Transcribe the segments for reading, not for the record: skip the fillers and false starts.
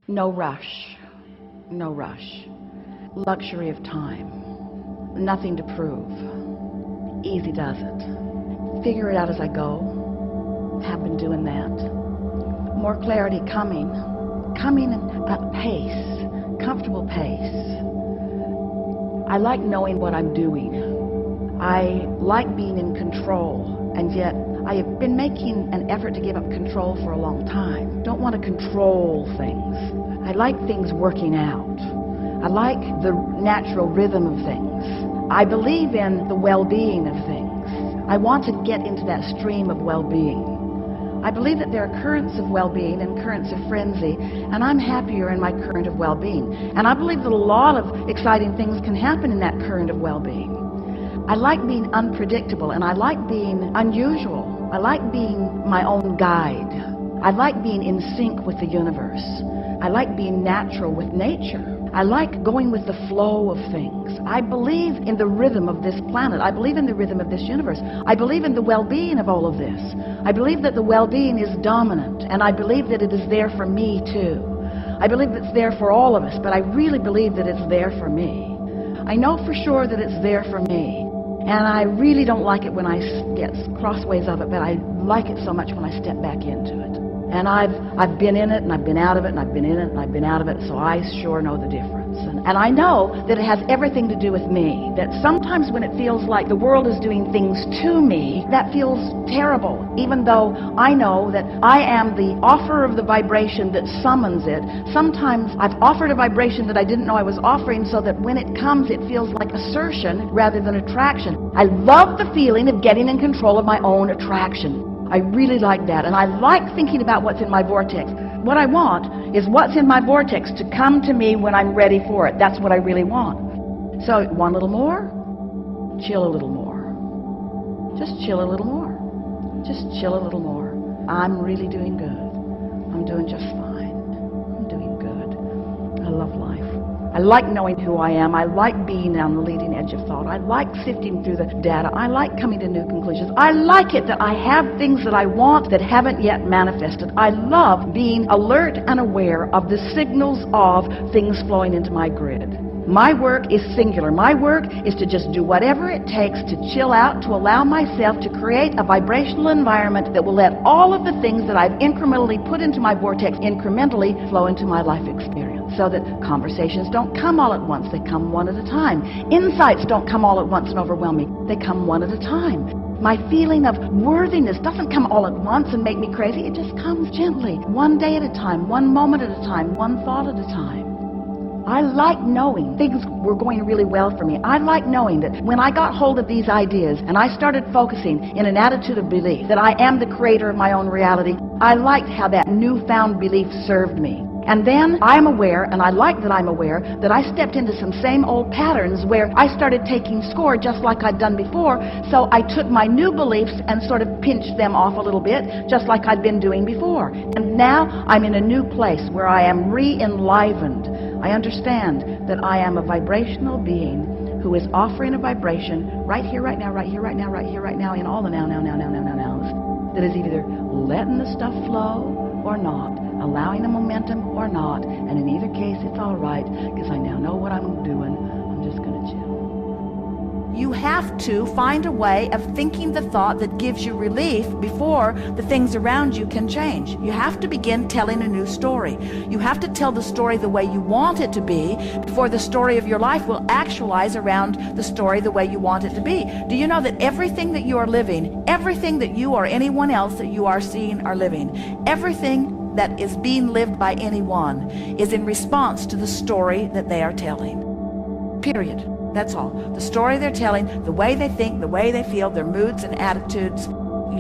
No rush, no rush. Luxury of time. Nothing to prove. Easy does it. Figure it out as I go. Have been doing that. More clarity coming. Coming at a pace, comfortable pace. I like knowing what I'm doing. I like being in control, and yet I have been making an effort to give up control for a long time. Don't want to control things. I like things working out. I like the natural rhythm of things. I believe in the well-being of things. I want to get into that stream of well-being. I believe that there are currents of well-being and currents of frenzy, and I'm happier in my current of well-being. And I believe that a lot of exciting things can happen in that current of well-being. I like being unpredictable, and I like being unusual. I like being my own guide. I like being in sync with the universe. I like being natural with nature. I like going with the flow of things. I believe in the rhythm of this planet. I believe in the rhythm of this universe. I believe in the well-being of all of this. I believe that the well-being is dominant, and I believe that it is there for me too. I believe it's there for all of us, but I really believe that it's there for me. I know for sure that it's there for me. And I really don't like it when I get crossways of it, but I like it so much when I step back into it. And I've been in it, and I've been out of it, and I've been in it, and I've been out of it, so I sure know the difference. And I know that it has everything to do with me, that sometimes when it feels like the world is doing things to me, that feels terrible, even though I know that I am the offerer of the vibration that summons it. Sometimes I've offered a vibration that I didn't know I was offering, so that when it comes, it feels like assertion rather than attraction. I love the feeling of getting in control of my own attraction. I really like that, and I like thinking about what's in my vortex. What I want is what's in my vortex to come to me when I'm ready for it. That's what I really want. So, want a little more? Chill a little more. Just chill a little more. Just chill a little more. I'm really doing good. I'm doing just fine. I'm doing good. I love life. I like knowing who I am. I like being on the leading edge of thought. I like sifting through the data. I like coming to new conclusions. I like it that I have things that I want that haven't yet manifested. I love being alert and aware of the signals of things flowing into my grid. My work is singular. My work is to just do whatever it takes to chill out, to allow myself to create a vibrational environment that will let all of the things that I've incrementally put into my vortex incrementally flow into my life experience, so that conversations don't come all at once. They come one at a time. Insights don't come all at once and overwhelm me. They come one at a time. My feeling of worthiness doesn't come all at once and make me crazy. It just comes gently, one day at a time, one moment at a time, one thought at a time. I like knowing things were going really well for me. I like knowing that when I got hold of these ideas and I started focusing in an attitude of belief that I am the creator of my own reality, I liked how that newfound belief served me. And then I'm aware, and I like that I'm aware, that I stepped into some same old patterns where I started taking score just like I'd done before. So I took my new beliefs and sort of pinched them off a little bit, just like I'd been doing before. And now I'm in a new place where I am re-enlivened. I understand that I am a vibrational being who is offering a vibration right here, right now, right here, right now, right here, right now, in all the nows, that is either letting the stuff flow or not, allowing a momentum or not, and in either case it's all right, because I now know what I'm doing. I'm just going to chill. You have to find a way of thinking the thought that gives you relief before the things around you can change. You have to begin telling a new story. You have to tell the story the way you want it to be before the story of your life will actualize around the story the way you want it to be. Do you know that everything that you are living, everything that you or anyone else that you are seeing are living, everything that is being lived by anyone is in response to the story that they are telling. Period. That's all. The story they're telling, the way they think, the way they feel, their moods and attitudes,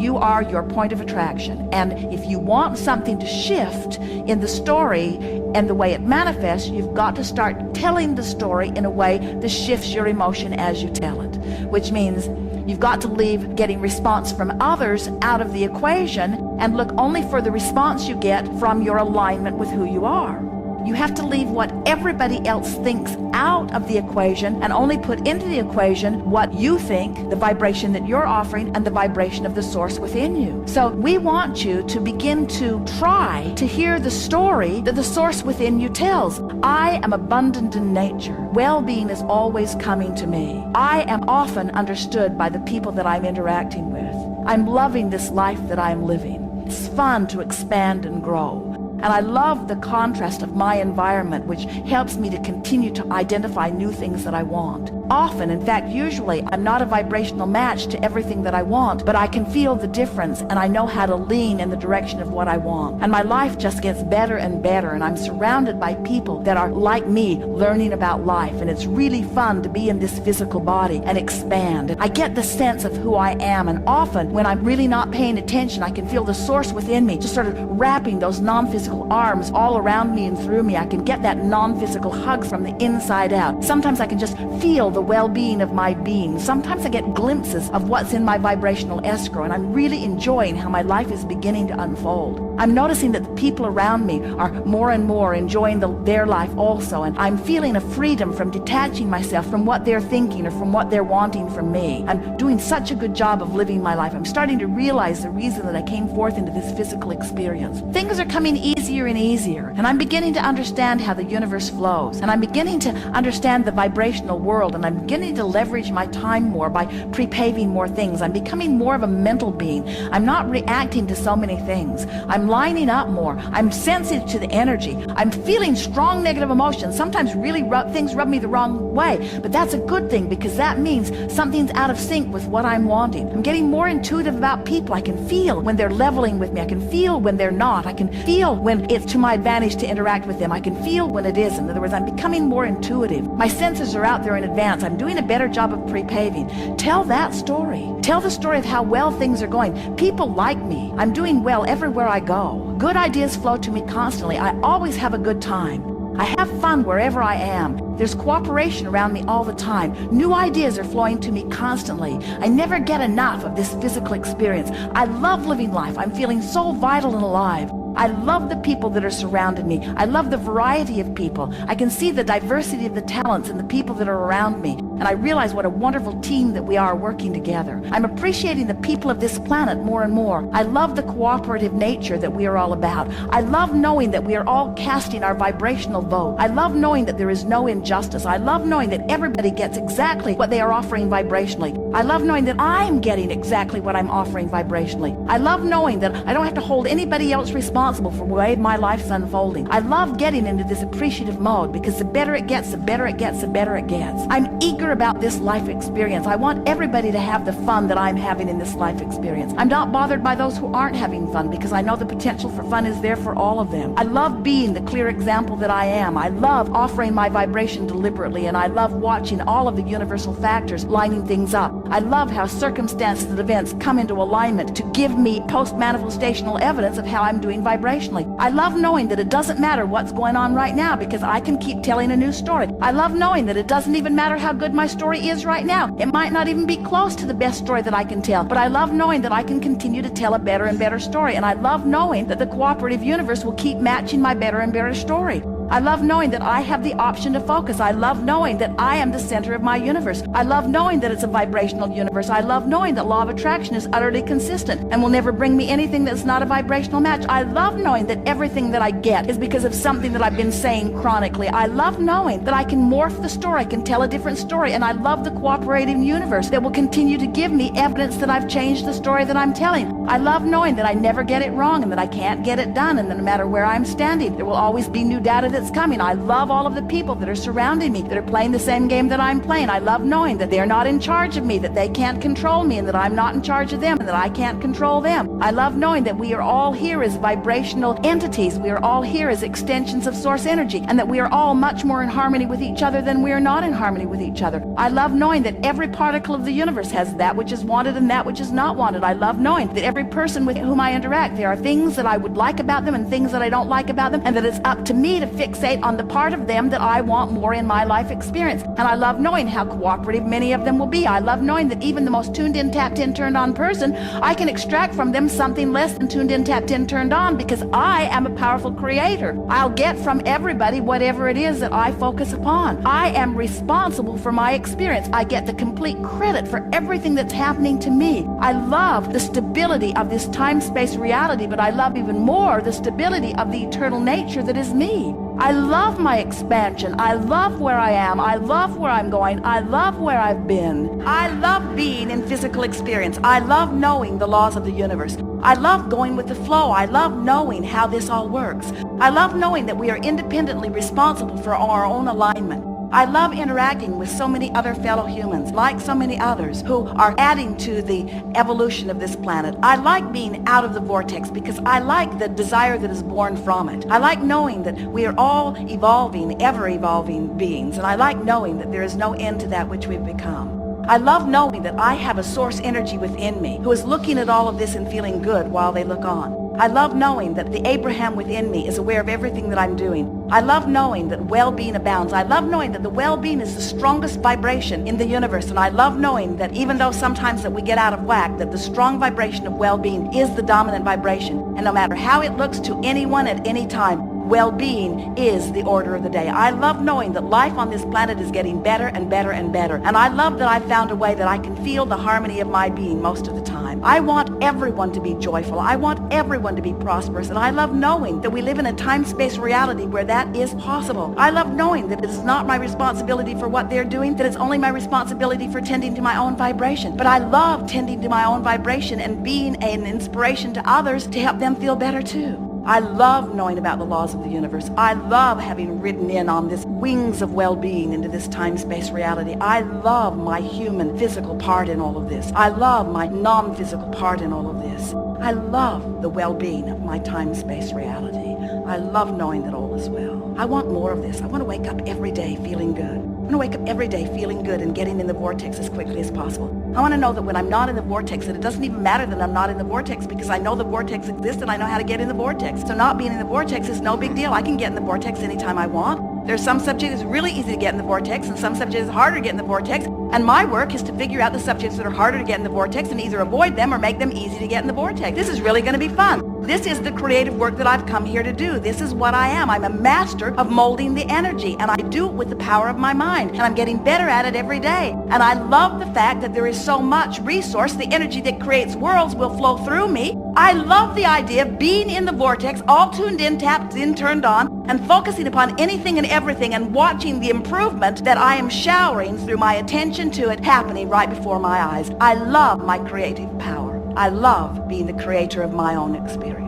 you are your point of attraction. And if you want something to shift in the story and the way it manifests, you've got to start telling the story in a way that shifts your emotion as you tell it, which means you've got to leave getting response from others out of the equation and look only for the response you get from your alignment with who you are. You have to leave what everybody else thinks out of the equation and only put into the equation what you think, the vibration that you're offering, and the vibration of the source within you. So we want you to begin to try to hear the story that the source within you tells. I am abundant in nature. Well-being is always coming to me. I am often understood by the people that I'm interacting with. I'm loving this life that I'm living. It's fun to expand and grow. And I love the contrast of my environment, which helps me to continue to identify new things that I want. Often, in fact, usually, I'm not a vibrational match to everything that I want, but I can feel the difference, and I know how to lean in the direction of what I want. And my life just gets better and better, and I'm surrounded by people that are like me, learning about life, and it's really fun to be in this physical body and expand. I get the sense of who I am, and often, when I'm really not paying attention, I can feel the source within me just sort of wrapping those non-physical arms all around me and through me. I can get that non-physical hug from the inside out. Sometimes I can just feel the well-being of my being. Sometimes I get glimpses of what's in my vibrational escrow, and I'm really enjoying how my life is beginning to unfold. I'm noticing that the people around me are more and more enjoying their life also, and I'm feeling a freedom from detaching myself from what they're thinking or from what they're wanting from me. I'm doing such a good job of living my life. I'm starting to realize the reason that I came forth into this physical experience. Things are coming easier and easier, and I'm beginning to understand how the universe flows, and I'm beginning to understand the vibrational world, and I'm beginning to leverage my time more by pre-paving more things. I'm becoming more of a mental being. I'm not reacting to so many things. I'm lining up more. I'm sensitive to the energy. I'm feeling strong negative emotions. Sometimes really things rub me the wrong way, but that's a good thing because that means something's out of sync with what I'm wanting. I'm getting more intuitive about people. I can feel when they're leveling with me. I can feel when they're not. I can feel when it's to my advantage to interact with them. I can feel when it isn't. In other words, I'm becoming more intuitive. My senses are out there in advance. I'm doing a better job of pre-paving. Tell that story. Tell the story of how well things are going. People like me. I'm doing well everywhere I go. Good ideas flow to me constantly. I always have a good time. I have fun wherever I am. There's cooperation around me all the time. New ideas are flowing to me constantly. I never get enough of this physical experience. I love living life. I'm feeling so vital and alive. I love the people that are surrounding me. I love the variety of people. I can see the diversity of the talents and the people that are around me. And I realize what a wonderful team that we are working together. I'm appreciating the people of this planet more and more. I love the cooperative nature that we are all about. I love knowing that we are all casting our vibrational vote. I love knowing that there is no injustice. I love knowing that everybody gets exactly what they are offering vibrationally. I love knowing that I'm getting exactly what I'm offering vibrationally. I love knowing that I don't have to hold anybody else responsible for the way my life's unfolding. I love getting into this appreciative mode because the better it gets, the better it gets, the better it gets. I'm eager about this life experience. I want everybody to have the fun that I'm having in this life experience. I'm not bothered by those who aren't having fun because I know the potential for fun is there for all of them. I love being the clear example that I am. I love offering my vibration deliberately, and I love watching all of the universal factors lining things up. I love how circumstances and events come into alignment to give me post-manifestational evidence of how I'm doing vibrationally. I love knowing that it doesn't matter what's going on right now because I can keep telling a new story. I love knowing that it doesn't even matter how good my story is right now. It might not even be close to the best story that I can tell, but I love knowing that I can continue to tell a better and better story. And I love knowing that the cooperative universe will keep matching my better and better story. I love knowing that I have the option to focus. I love knowing that I am the center of my universe. I love knowing that it's a vibrational universe. I love knowing that law of attraction is utterly consistent and will never bring me anything that's not a vibrational match. I love knowing that everything that I get is because of something that I've been saying chronically. I love knowing that I can morph the story. I can tell a different story. And I love the cooperating universe that will continue to give me evidence that I've changed the story that I'm telling. I love knowing that I never get it wrong and that I can't get it done, and that no matter where I'm standing, there will always be new data that's coming. I love all of the people that are surrounding me, that are playing the same game that I'm playing. I love knowing that they're not in charge of me, that they can't control me, and that I'm not in charge of them, and that I can't control them. I love knowing that we are all here as vibrational entities. We are all here as extensions of source energy, and that we are all much more in harmony with each other than we are not in harmony with each other. I love knowing that every particle of the universe has that which is wanted and that which is not wanted. I love knowing that every person with whom I interact, there are things that I would like about them and things that I don't like about them, and that it's up to me to fix fixate on the part of them that I want more in my life experience. And I love knowing how cooperative many of them will be. I love knowing that even the most tuned in, tapped in, turned on person, I can extract from them something less than tuned in, tapped in, turned on, because I am a powerful creator. I'll get from everybody whatever it is that I focus upon. I am responsible for my experience. I get the complete credit for everything that's happening to me. I love the stability of this time-space reality, but I love even more the stability of the eternal nature that is me. I love my expansion. I love where I am. I love where I'm going. I love where I've been. I love being in physical experience. I love knowing the laws of the universe. I love going with the flow. I love knowing how this all works. I love knowing that we are independently responsible for our own alignment. I love interacting with so many other fellow humans, like so many others, who are adding to the evolution of this planet. I like being out of the vortex because I like the desire that is born from it. I like knowing that we are all evolving, ever-evolving beings, and I like knowing that there is no end to that which we've become. I love knowing that I have a source energy within me who is looking at all of this and feeling good while they look on. I love knowing that the Abraham within me is aware of everything that I'm doing. I love knowing that well-being abounds. I love knowing that the well-being is the strongest vibration in the universe. And I love knowing that even though sometimes that we get out of whack, that the strong vibration of well-being is the dominant vibration. And no matter how it looks to anyone at any time, well-being is the order of the day. I love knowing that life on this planet is getting better and better and better. And I love that I found a way that I can feel the harmony of my being most of the time. I want everyone to be joyful. I want everyone to be prosperous. And I love knowing that we live in a time-space reality where that is possible. I love knowing that it is not my responsibility for what they're doing, that it's only my responsibility for tending to my own vibration. But I love tending to my own vibration and being an inspiration to others to help them feel better too. I love knowing about the laws of the universe. I love having ridden in on this wings of well-being into this time-space reality. I love my human physical part in all of this. I love my non-physical part in all of this. I love the well-being of my time-space reality. I love knowing that all is well. I want more of this. I want to wake up every day feeling good. I want to wake up every day feeling good and getting in the vortex as quickly as possible. I want to know that when I'm not in the vortex, that it doesn't even matter that I'm not in the vortex because I know the vortex exists and I know how to get in the vortex. So not being in the vortex is no big deal. I can get in the vortex anytime I want. There's some subjects it's really easy to get in the vortex and some subjects it's harder to get in the vortex. And my work is to figure out the subjects that are harder to get in the vortex and either avoid them or make them easy to get in the vortex. This is really going to be fun. This is the creative work that I've come here to do. This is what I am. I'm a master of molding the energy, and I do it with the power of my mind, and I'm getting better at it every day. And I love the fact that there is so much resource. The energy that creates worlds will flow through me. I love the idea of being in the vortex, all tuned in, tapped in, turned on, and focusing upon anything and everything and watching the improvement that I am showering through my attention to it happening right before my eyes. I love my creative power. I love being the creator of my own experience.